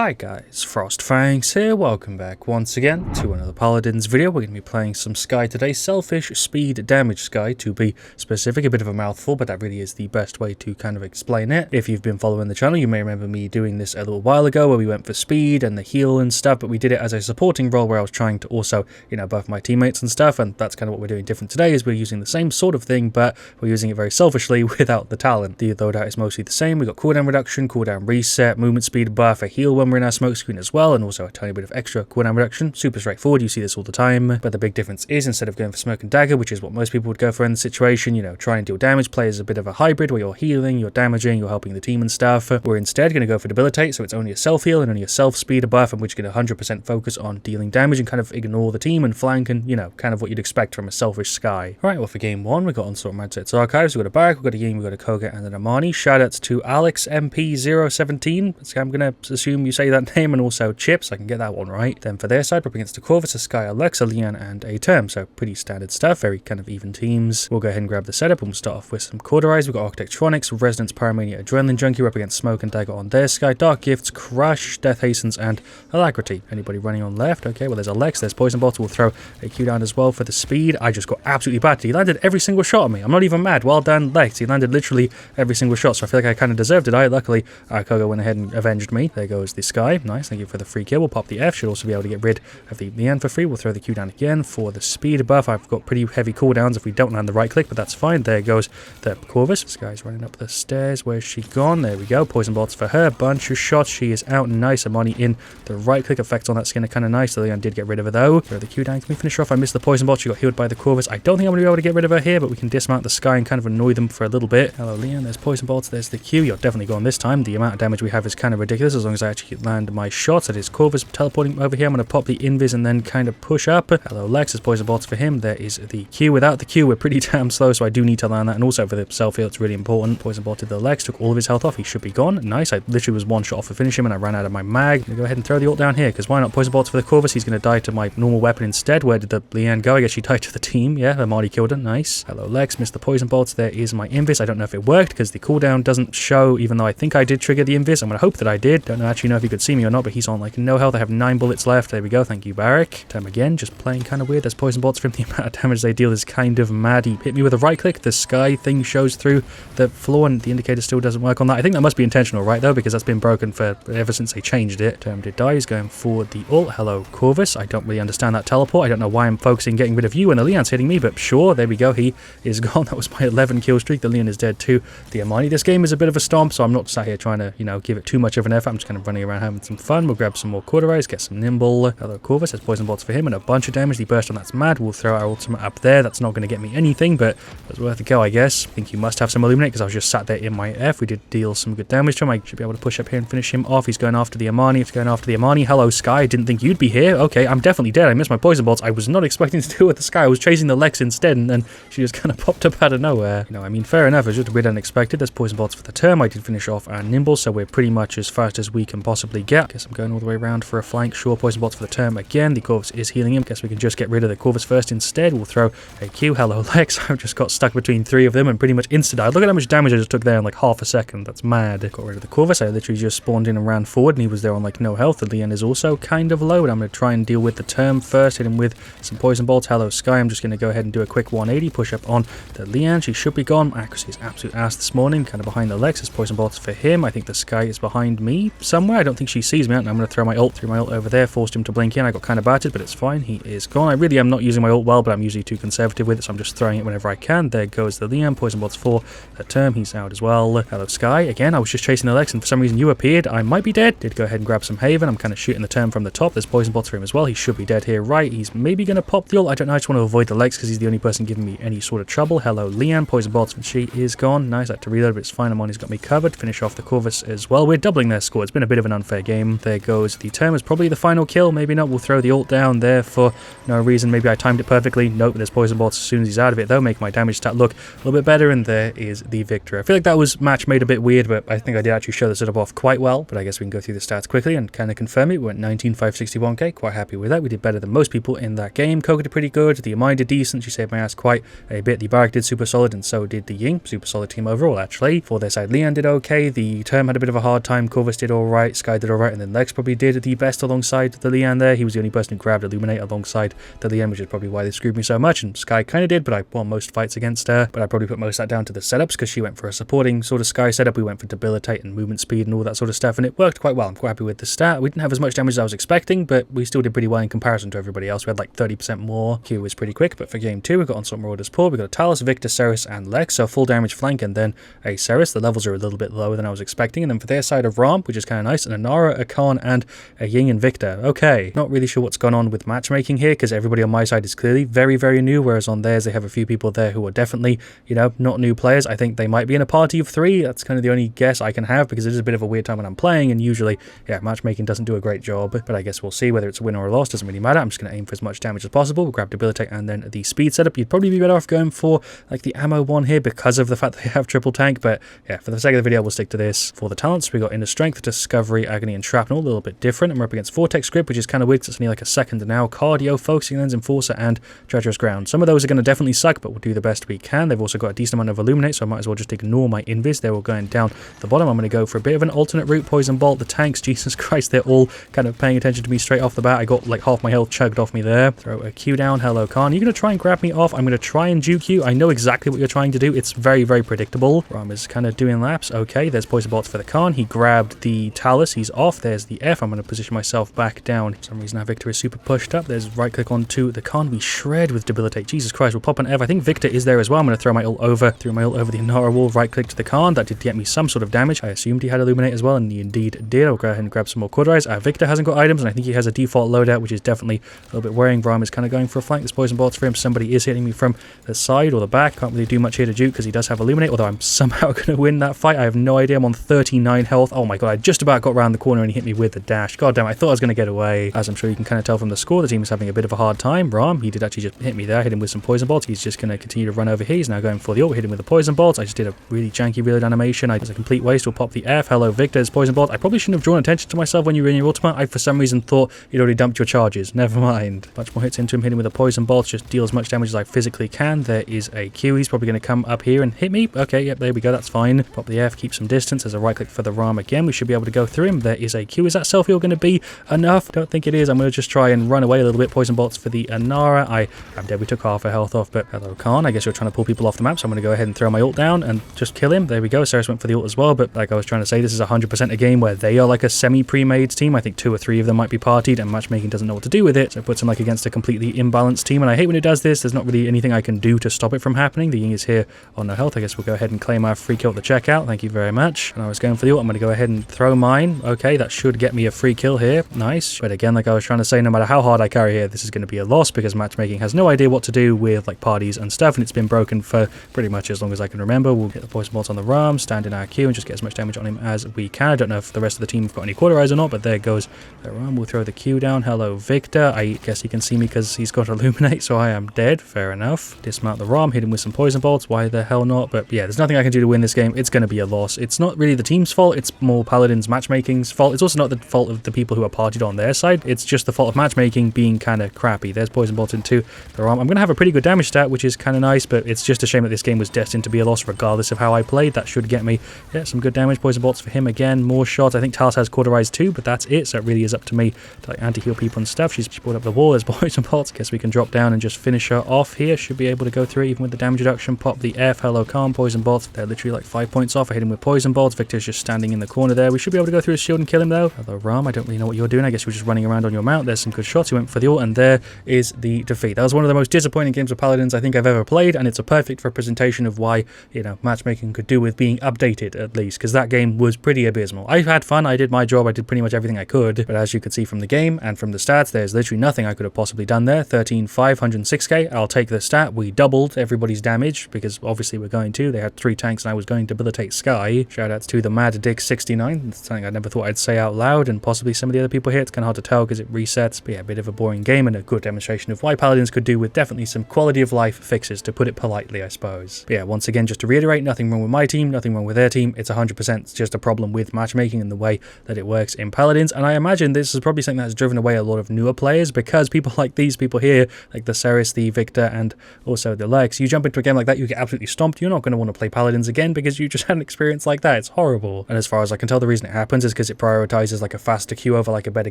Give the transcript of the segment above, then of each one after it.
Hi guys, FrostFangs here, welcome back once again to another Paladins video. We're going to be playing some Skye today, Selfish Speed Damage Skye to be specific, a bit of a mouthful, but that really is the best way to kind of explain it. If you've been following the channel, you may remember me doing this a little while ago where we went for speed and the heal and stuff, but we did it as a supporting role where I was trying to also, buff my teammates and stuff, and that's kind of what we're doing different today, is we're using the same sort of thing, but we're using it very selfishly without the talent. The loadout is mostly the same. We've got cooldown reduction, cooldown reset, movement speed buff, a heal when we're in our smoke screen as well, and also a tiny bit of extra cooldown reduction. Super straightforward, you see this all the time, but the big difference is instead of going for smoke and dagger, which is what most people would go for in the situation, try and deal damage, play as a bit of a hybrid where you're healing, you're damaging, you're helping the team and stuff. We're instead going to go for Debilitate, so it's only a self-heal and only a self-speed buff, and we're just going to 100% focus on dealing damage and kind of ignore the team and flank and, kind of what you'd expect from a selfish Skye. Alright, well for game one, we've got Onslaught Mindset's Archives, we've got a Barrack, we've got a Ying, we've got a Koga and an Amani. Shoutouts to Alex MP017, so I'm going to assume you say that name, and also Chip, so I can get that one right. Then for their side, we're up against a Corvus, a Skye, a Lex, a Leon, and a Term, so pretty standard stuff, very kind of even teams. We'll go ahead and grab the setup, and we'll start off with some Cauterize. We've got Architectronics, Resonance, Pyromania, Adrenaline Junkie. We're up against Smoke and Dagger on their Skye, Dark Gifts, Crush, Death Hastens, and Alacrity. Anybody running on left? Okay, well there's a Lex, there's Poison Bottle. We'll throw a Q down as well for the speed. I just got absolutely battered. He landed every single shot on me. I'm not even mad. Well done, Lex. He landed literally every single shot, so I feel like I kind of deserved it. Luckily, Koga went ahead and avenged me. There goes the Skye. Nice, thank you for the free kill. We'll pop the F. Should also be able to get rid of the Leon for free. We'll throw the Q down again for the speed buff. I've got pretty heavy cooldowns if we don't land the right click, but that's fine. There goes the Corvus. Skye's running up the stairs. Where's she gone? There we go. Poison bolts for her. Bunch of shots. She is out. Nice. Amani in the right click. Effects on that skin are kind of nice. The Leon did get rid of her though. Throw the Q down. Can we finish her off? I missed the poison bolt. She got healed by the Corvus. I don't think I'm going to be able to get rid of her here, but we can dismount the Skye and kind of annoy them for a little bit. Hello, Leon. There's poison bolts. There's the Q. You're definitely gone this time. The amount of damage we have is kind of ridiculous as long as I actually land my shots. It is Corvus teleporting over here. I'm going to pop the invis and then kind of push up. Hello, Lex. There's poison bolts for him. There is the Q. Without the Q, we're pretty damn slow, so I do need to land that. And also for the self-heal, it's really important. Poison bolted the Lex. Took all of his health off. He should be gone. Nice. I literally was one shot off to finish him and I ran out of my mag. I'm going to go ahead and throw the ult down here, because why not? Poison bolts for the Corvus. He's going to die to my normal weapon instead. Where did the Leanne go? I guess she died to the team. Yeah, Amani killed her. Nice. Hello, Lex. Missed the poison bolts. There is my invis. I don't know if it worked because the cooldown doesn't show, even though I think I did trigger the invis. I'm going to hope that I did. Don't actually know if he could see me or not, but he's on like no health. I have 9 bullets left. There we go. Thank you, Barrack. Time again. Just playing kind of weird. There's poison bolts for him. The amount of damage they deal is kind of mad. He hit me with a right click. The Skye thing shows through the floor and the indicator still doesn't work on that. I think that must be intentional, right, though, because that's been broken for ever since they changed it. Term did die. He's going for the ult. Hello, Corvus. I don't really understand that teleport. I don't know why I'm focusing getting rid of you and the Leon's hitting me, but sure, there we go. He is gone. That was my 11 kill streak. The Leon is dead too. The Amani. This game is a bit of a stomp, so I'm not sat here trying to, give it too much of an effort. I'm just kind of running around having some fun. We'll grab some more Cauterize, get some Nimble. Hello, Corvus. There's poison bolts for him and a bunch of damage. The burst on that's mad. We'll throw our ultimate up there. That's not going to get me anything, but it's worth a go, I guess. I think you must have some Illuminate because I was just sat there in my F. We did deal some good damage to him. I should be able to push up here and finish him off. He's going after the Amani. He's going after the Amani. Hello, Skye. I didn't think you'd be here. Okay, I'm definitely dead. I missed my poison bolts. I was not expecting to deal with the Skye. I was chasing the Lex instead, and then she just kind of popped up out of nowhere. Fair enough. It was just a bit unexpected. There's poison bolts for the Term. I did finish off our Nimble, so we're pretty much as fast as we can possibly get. Guess I'm going all the way around for a flank. Sure, poison bolts for the Term again. The Corvus is healing him. Guess we can just get rid of the Corvus first instead. We'll throw a Q. Hello, Lex. I've just got stuck between 3 of them and pretty much insta-died. Look at how much damage I just took there in like half a second. That's mad. Got rid of the Corvus. I literally just spawned in and ran forward, and he was there on like no health. The Leon is also kind of low, but I'm going to try and deal with the Term first. Hit him with some poison bolts. Hello, Skye. I'm just going to go ahead and do a quick 180. Push up on the Leon. She should be gone. Accuracy is absolute ass this morning. Kind of behind the Lex. There's poison bolts for him. I think the Skye is behind me somewhere. I don't think she sees me. I'm going to throw my ult over there. Forced him to blink in. I got kind of battered, but it's fine. He is gone. I really am not using my ult well, but I'm usually too conservative with it, so I'm just throwing it whenever I can. There goes the Leon. Poison bolts for the Term. He's out as well. Hello, Skye. Again, I was just chasing the Lex, and for some reason you appeared. I might be dead. Did go ahead and grab some Haven. I'm kind of shooting the Term from the top. There's poison bolts for him as well. He should be dead here, right? He's maybe going to pop the ult. I don't know. I just want to avoid the Lex because he's the only person giving me any sort of trouble. Hello, Leon. Poison bolts, and she is gone. Nice. I had to reload, but it's fine. Amani's got me covered. Finish off the Corvus as well. We're doubling their score. It's been a bit of an unfair game. There goes the Term. Is probably the final kill. Maybe not. We'll throw the ult down there for no reason. Maybe I timed it perfectly. Nope. There's poison bolts as soon as he's out of it, though. Make my damage stat look a little bit better, and there is the victory. I feel like that was match made a bit weird, but I think I did actually show the setup off quite well. But I guess we can go through the stats quickly and kind of confirm it. We went 19,561k. Quite happy with that. We did better than most people in that game. Koga did pretty good. The Amani did decent. She saved my ass quite a bit. The Barrack did super solid, and so did the Ying. Super solid team overall, actually. For their side, Leon did okay. The Term had a bit of a hard time. Corvus did alright. Skye did alright, and then Lex probably did the best alongside the Leanne there. He was the only person who grabbed Illuminate alongside the Leanne, which is probably why they screwed me so much, and Skye kind of did, but I won most fights against her. But I probably put most of that down to the setups, because she went for a supporting sort of Skye setup. We went for Debilitate and movement speed and all that sort of stuff, and it worked quite well. I'm quite happy with the stat. We didn't have as much damage as I was expecting, but we still did pretty well in comparison to everybody else. We had like 30% more. Q was pretty quick, but for game 2, we got Onslaught Marauder's Paw. We got a Talus, Victor, Ceres, and Lex, so full damage flank, and then a Ceres. The levels are a little bit lower than I was expecting, and then for their side of Ram, which is kind of nice, an Inara, a Khan, and a Ying and Victor. Okay, not really sure what's gone on with matchmaking here, because everybody on my side is clearly very, very new, whereas on theirs they have a few people there who are definitely, you know, not new players. I think they might be in a party of 3. That's kind of the only guess I can have, because it is a bit of a weird time when I'm playing, and usually, yeah, matchmaking doesn't do a great job, but I guess we'll see whether it's a win or a loss. Doesn't really matter. I'm just going to aim for as much damage as possible. We'll grab Debilitate and then the speed setup. You'd probably be better off going for like the ammo one here because of the fact that they have triple tank, but yeah, for the sake of the video, we'll stick to this. For the talents, we got Inner Strength, Discovery, Agony, and Shrapnel, a little bit different, and we're up against Vortex Grip, which is kind of weird because it's only like a second now, Cardio, Focusing Lens, Enforcer, and Treacherous Ground. Some of those are going to definitely suck, but we'll do the best we can. They've also got a decent amount of Illuminate, so I might as well just ignore my Invis. They're all going down the bottom. I'm going to go for a bit of an alternate route. Poison Bolt, the tanks, Jesus Christ, they're all kind of paying attention to me straight off the bat. I got like half my health chugged off me there. Throw a Q down. Hello, Khan. You're going to try and grab me off. I'm going to try and juke you. I know exactly what you're trying to do. It's very, very predictable. Ram is kind of doing laps. Okay, there's Poison Bolts for the Khan. He grabbed the Talus. He's off. There's the F. I'm going to position myself back down. For some reason, our Victor is super pushed up. There's right click onto the Khan. We shred with Debilitate. Jesus Christ, we'll pop an F. I think Victor is there as well. I'm going to throw my ult over. Threw my ult over the Inara wall. Right click to the Khan. That did get me some sort of damage. I assumed he had Illuminate as well, and he indeed did. I'll go ahead and grab some more Cauterize. Victor hasn't got items, and I think he has a default loadout, which is definitely a little bit worrying. Ram is kind of going for a flank. There's Poison Bolts for him. Somebody is hitting me from the side or the back. Can't really do much here to juke because he does have Illuminate, although I'm somehow going to win that fight. I have no idea. I'm on 39 health. Oh my god, I just about got around the corner and he hit me with the dash. God damn, I thought I was going to get away. As I'm sure you can kind of tell from the score, the team is having a bit of a hard time. Ram, he did actually just hit me there. Hit him with some Poison Bolts. He's just going to continue to run over here. He's now going for the ult. Hit him with the Poison Bolts. I just did a really janky reload animation. It was a complete waste. We'll pop the F. Hello, Victor's Poison Bolt. I probably shouldn't have drawn attention to myself when you were in your ultimate. I, for some reason, thought you'd already dumped your charges. Never mind. Bunch more hits into him. Hit him with a Poison Bolt. Just deal as much damage as I physically can. There is a Q. He's probably going to come up here and hit me. Okay, yep, there we go. That's fine. Pop the F. Keep some distance. There's a right click for the Ram again. We should be able to go through him. There is a Q. Is that self-heal going to be enough? Don't think it is. I'm going to just try and run away a little bit. Poison Bolts for the Inara. I'm dead. We took half her health off, but hello, Khan. I guess you're trying to pull people off the map, so I'm going to go ahead and throw my ult down and just kill him. There we go. Ceres went for the ult as well, but like I was trying to say, this is 100% a game where they are like a semi-pre-made team. I think 2 or 3 of them might be partied, and matchmaking doesn't know what to do with it, so it puts them like against a completely imbalanced team, and I hate when it does this. There's not really anything I can do to stop it from happening. The Ying is here on no health. I guess we'll go ahead and claim our free kill at the checkout. Thank you very much. And I was going for the ult. I'm going to go ahead and throw mine. Okay, that should get me a free kill here. Nice. But again, like I was trying to say, no matter how hard I carry here, this is going to be a loss because matchmaking has no idea what to do with like parties and stuff, and it's been broken for pretty much as long as I can remember. We'll get the Poison Bolts on the Ram, stand in our queue, and just get as much damage on him as we can. I don't know if the rest of the team have got any Cauterize or not, but there goes the Ram. We'll throw the Q down. Hello, Victor. I guess he can see me because he's got Illuminate, so I am dead. Fair enough. Dismount the Ram, hit him with some Poison Bolts. Why the hell not? But yeah, there's nothing I can do to win this game. It's going to be a loss. It's not really the team's fault. It's more Paladins matchmaking's fault. It's also not the fault of the people who are partied on their side. It's just the fault of matchmaking being kind of crappy. There's Poison Bolt into the Ram. I'm going to have a pretty good damage stat, which is kind of nice, but it's just a shame that this game was destined to be a loss regardless of how I played. That should get me, yeah, some good damage. Poison Bolts for him again. More shots. I think Talus has Cauterize too, but that's it. So it really is up to me to like anti-heal people and stuff. She's brought up the wall. There's Poison Bolts. Guess we can drop down and just finish her off here. Should be able to go through even with the damage reduction. Pop the F. Hello, Calm. Poison Bolts. They're literally like 5 points off. I hit him with Poison Bolts. Victor's just standing in the corner there. We should be able to go through his shield and kill him though. Hello, Ram. I don't really know what you're doing. I guess you're just running around on your mount. There's some good shots. He went for the ult, and there is the defeat. That was one of the most disappointing games of Paladins I think I've ever played, and it's a perfect representation of why, you know, matchmaking could do with being updated at least, because that game was pretty abysmal. I had fun. I did my job. I did pretty much everything I could, but as you could see from the game and from the stats, there's literally nothing I could have possibly done there. 13,506k. I'll take the stat. We doubled everybody's damage because obviously we're going to. They had 3 tanks and I was going to debilitate Skye. Shoutouts to the Mad Dick 69. It's something I never thought I'd say out loud, and possibly some of the other people here. It's kind of hard to tell because it resets, but yeah, a bit of a boring game and a good demonstration of why Paladins could do with definitely some quality of life fixes, to put it politely, I suppose. But yeah, once again, just to reiterate, nothing wrong with my team, nothing wrong with their team. It's 100% just a problem with matchmaking and the way that it works in Paladins, and I imagine this is probably something that's driven away a lot of newer players, because people like these people here, like the Ceres, the Victor, and also the Lex, you jump into a game like that, you get absolutely stomped. You're not going to want to play Paladins again because you just had an experience like that. It's horrible. And as far as I can tell, the reason it happens is prioritizes because it prioritizes like a faster queue over like a better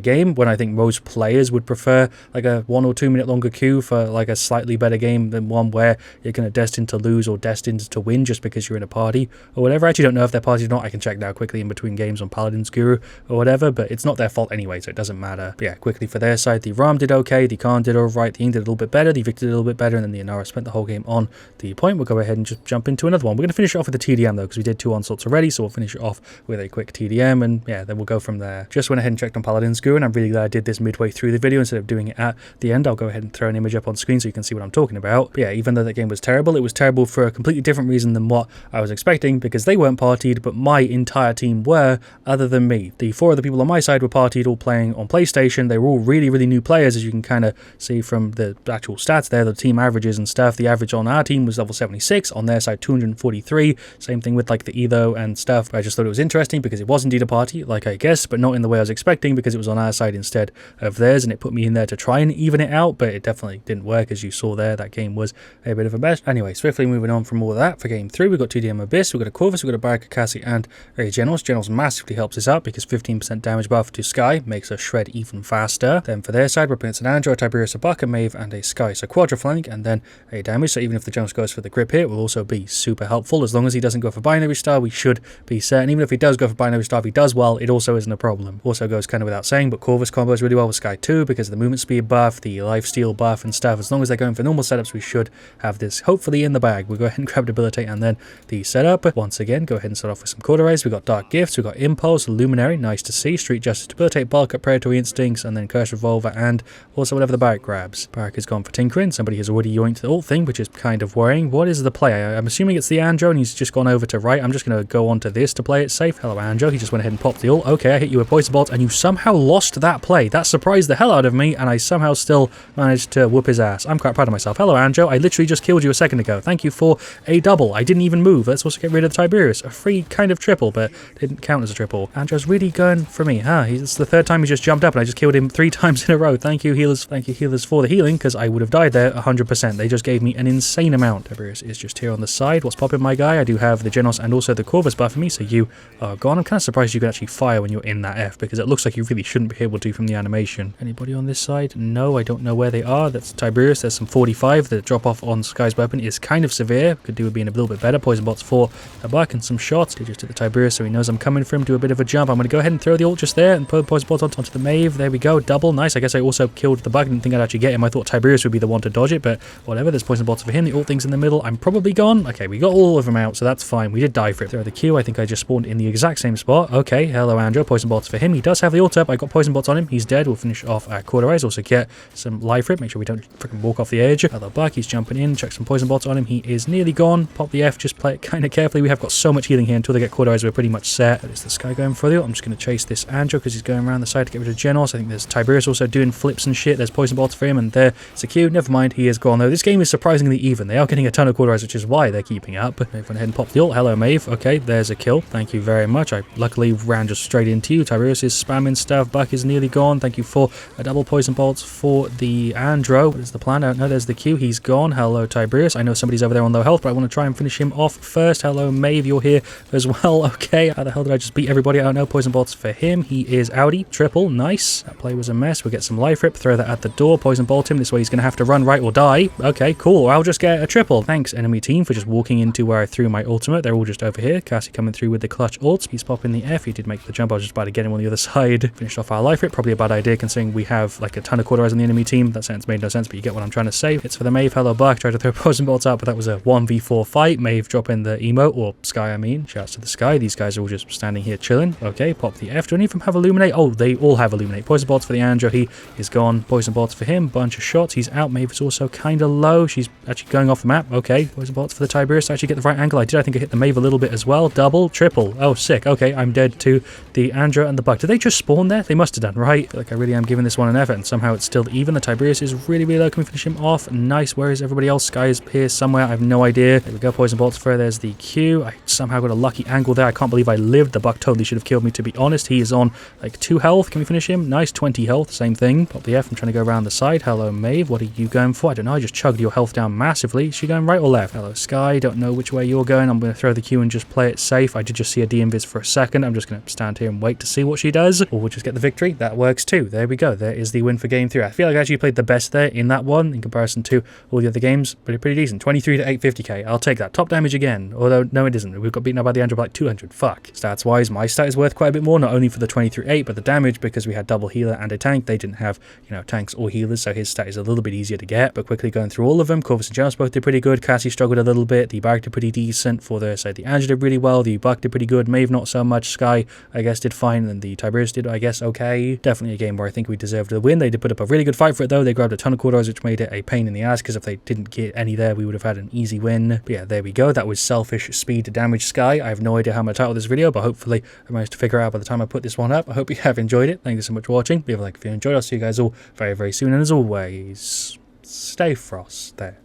game, when I think most players would prefer like a 1 or 2 minute longer queue for like a slightly better game than one where you're kind of destined to lose or destined to win just because you're in a party or whatever. I actually don't know if they're parties or not. I can check now quickly in between games on Paladins Guru or whatever, but it's not their fault anyway, so it doesn't matter. But yeah, quickly for their side, the Ram did okay, the Khan did alright, the Ying did a little bit better, the Victor did a little bit better, and then the Inara spent the whole game on the point. We'll go ahead and just jump into another one. We're going to finish it off with the TDM though, because we did 2 onslaughts already, so we'll finish it off with a quick TDM, and yeah, then we'll go from there. Just went ahead and checked on Paladins Guru, and I'm really glad I did this midway through the video instead of doing it at the end. I'll go ahead and throw an image up on screen so you can see what I'm talking about. But yeah, even though that game was terrible, it was terrible for a completely different reason than what I was expecting, because they weren't partied, but my entire team were, other than me. The 4 other people on my side were partied, all playing on PlayStation. They were all really, really new players, as you can kind of see from the actual stats there, the team averages and stuff. The average on our team was level 76, on their side 243. Same thing with like the Evo and stuff. I just thought it was interesting because it was indeed a party, like I guessed, but not in the way I was expecting, because it was on our side instead of theirs, and it put me in there to try and even it out, but it definitely didn't work. As you saw there, that game was a bit of a mess. Anyway, swiftly moving on from all of that, for game 3 we've got TDM Abyss, we've got a Corvus, we've got a Barrack, Cassie, and a Genos. Genos massively helps us out because 15% damage buff to Skye makes us shred even faster. Then for their side, we're putting an Andro, a Tiberius, a Buck, a Maeve, and a Skye. So quadriflank and then a damage. So even if the Genos goes for the grip here, it will also be super helpful. As long as he doesn't go for binary star, we should be set. And even if he does go for binary star, if he does well, it also isn't a problem. Also goes kind of without saying, but Corvus combos really well with Skye too, because of the movement speed buff, the lifesteal buff and stuff. As long as they're going for normal setups, we should have this hopefully in the bag. We'll go ahead and grab Debilitate and then the setup. Once again, go ahead and start off with some Hi-Rez. We've got Dark Gifts, we've got Impulse, Luminary, nice to see, Street Justice, Debilitate, Bulk Up, Predatory Instincts, and then Curse Revolver, and also whatever the Barrack grabs. Barrack has gone for Tinkering. Somebody has already yoinked the ult thing, which is kind of worrying. What is the play? I'm assuming it's the Andro, and he's just gone over to right. I'm just going to go on to this to play it safe. Hello, Andro. He just went ahead and popped the ult. Okay, I hit you with Poison Bolt, and you somehow lost that play. That surprised the hell out of me, and I somehow still managed to whoop his ass. I'm quite proud of myself. Hello, Andro. I literally just killed you a second ago. Thank you for a double. I didn't even move. Let's also get rid of the Tiberius. A free kind of triple, but didn't count as a triple. Andro's really going for me, huh? It's the 3rd time he just jumped up, and I just killed him 3 times in a row. Thank you, healers. Thank you, healers, for the healing, because I would have died there 100%. They just gave me an insane amount. Tiberius is just here on the side. What's popping, my guy? I do have the Genos and also the Corvus buffing me, so you are gone. I'm kind of surprised you can actually fire when you're in that F, because it looks like you really shouldn't be able to from the animation. Anybody on this side? No, I don't know where they are. That's Tiberius. There's some 45. The drop off on Skye's weapon is kind of severe. Could do with being a little bit better. Poison Bots for a Buck and some shots. He just hit the Tiberius, so he knows I'm coming for him. Do a bit of a jump. I'm going to go ahead and throw the ult just there and put Poison Bots onto the Maeve. There we go. Double. Nice. I guess I also killed the Buck. I didn't think I'd actually get him. I thought Tiberius would be the one to dodge it, but whatever. There's Poison Bots for him. The ult thing's in the middle. I'm probably gone. Okay, we got all of them out, so that's fine. We did die for it. Throw the Q. I think I just spawned in the exact same spot. Okay, hello, Andro. Poison Bots for him. He does have the ult up. I got Poison Bots on him. He's dead. We'll finish off our Hi-Rez. Also get some life rip. Make sure we don't freaking walk off the edge. Hello, Buck. He's jumping in. Check some Poison Bots on him. He is nearly gone. Pop the F. Just play it kind of carefully. We have got so much healing here until they get Hi-Rez. We're pretty much set. There's the Skye going for the ult. I'm just going to chase this Andro because he's going around the side to get rid of Genos. I think there's Tiberius also doing flips and shit. There's Poison Bots for him, and there's a Q. Never mind. He is gone though. This game is surprisingly even. They are getting a ton of Hi-Rez, which is why they're keeping up. Maeve went ahead and popped the ult. Hello, Maeve. Okay, there's a kill. Thank you very much. I luckily ran just straight into you. Tiberius is spamming stuff. Buck is nearly gone. Thank you for a double Poison Bolt for the Andro. What is the plan? I don't know. There's the Q. He's gone. Hello, Tiberius. I know somebody's over there on low health, but I want to try and finish him off first. Hello, Maeve. You're here as well. Okay. How the hell did I just beat everybody? I don't know. Poison Bolts for him. He is outie. Triple. Nice. That play was a mess. We'll get some life rip. Throw that at the door. Poison Bolt him. This way he's going to have to run right or die. Okay, cool. I'll just get a triple. Thanks, enemy team, for just walking into where I threw my ultimate. They're all just over here. Cassie coming through with the clutch ults. He's popping the F. He did make the jump. I was just about to get him on the other side. Finished off our life rip. Probably a bad idea considering we have like a ton of Hi-Rez on the enemy team. That sentence made no sense, but you get what I'm trying to say. It's for the Maeve. Hello, Buck. Tried to throw Poison Bolts out, but that was a 1v4 fight. Maeve dropping the emote, or Skye, I mean. Shouts to the Skye. These guys are all just standing here chilling. Okay, pop the F. Do any of them have Illuminate? Oh, they all have Illuminate. Poison Bolts for the Andro. He is gone. Poison Bolts for him. Bunch of shots. He's out. Maeve is also kind of low. She's actually going off the map. Okay, Poison Bolts for the Tiberius to actually get the right angle. I think I hit the Maeve a little bit as well. Double, triple. Oh, sick. Okay, I'm dead to the Andro and the Buck. Did they just spawn there? They must have done, right? I feel like I really am giving this one an effort, and somehow it's still even. The Tiberius is really, really low. Can we finish him off? Nice. Where is everybody else? Skye is here somewhere. I have no idea. There we go. Poison Bolts for. There's the Q. I somehow got a lucky angle there. I can't believe I lived. The Buck totally should have killed me, to be honest. He is on like 2 health. Can we finish him? Nice. 20 health. Same thing. Pop the F. I'm trying to go around the side. Hello, Maeve. What are you going for? I don't know. I just chugged your health down massively. Is she going right or left? Hello, Skye. Don't know which way you're going. I'm going to throw the Q and just play it safe. I did just see a D-invis for a second. I'm just going to stand here and wait to see what she does, or we'll just get the victory. That works too. There we go. There is the win for game 3. I feel like I actually played the best there in that one in comparison to all the other games. Pretty decent. 23 to 850k. I'll take that. Top damage again. Although, no it isn't. We've got beaten up by the Andrew by like 200. Fuck. Stats wise, my stat is worth quite a bit more, not only for the 23-8, but the damage, because we had double healer and a tank. They didn't have, you know, tanks or healers, so his stat is a little bit easier to get. But quickly going through all of them, Corvus and Jones both did pretty good. Cassie struggled a little bit. The Barrack did pretty decent. For the, so the Andrew did really well. The Buck did pretty good. Maeve not so much. Skye, I guess, did fine. And the Tiberius did, I guess, okay. Definitely a game where I think we deserved the win. They did put up a really good fight for it, though. They grabbed a ton of corridors, which made it a pain in the ass, because if they didn't get any there, we would have had an easy win. But yeah, there we go. That was Selfish Speed Damage Skye. I have no idea how I'm going to title this video, but hopefully I managed to figure it out by the time I put this one up. I hope you have enjoyed it. Thank you so much for watching. Leave a like if you enjoyed. I'll see you guys all very, very soon. And as always, stay frost there.